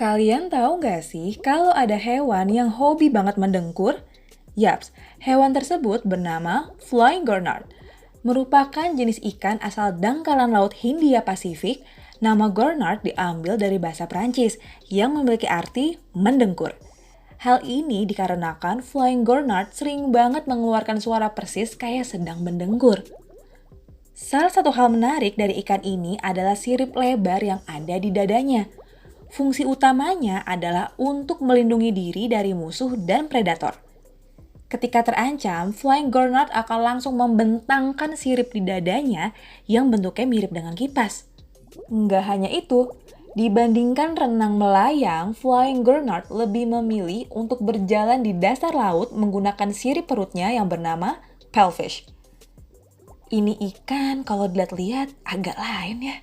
Kalian tahu nggak sih kalau ada hewan yang hobi banget mendengkur? Yaps, hewan tersebut bernama Flying Gurnard. Merupakan jenis ikan asal dangkalan laut Hindia Pasifik. Nama Gurnard diambil dari bahasa Prancis yang memiliki arti mendengkur. Hal ini dikarenakan Flying Gurnard sering banget mengeluarkan suara persis kayak sedang mendengkur. Salah satu hal menarik dari ikan ini adalah sirip lebar yang ada di dadanya. Fungsi utamanya adalah untuk melindungi diri dari musuh dan predator. Ketika terancam, Flying Gurnard akan langsung membentangkan sirip di dadanya yang bentuknya mirip dengan kipas. Nggak hanya itu, dibandingkan renang melayang, Flying Gurnard lebih memilih untuk berjalan di dasar laut menggunakan sirip perutnya yang bernama paddlefish. Ini ikan kalau dilihat-lihat agak lain ya.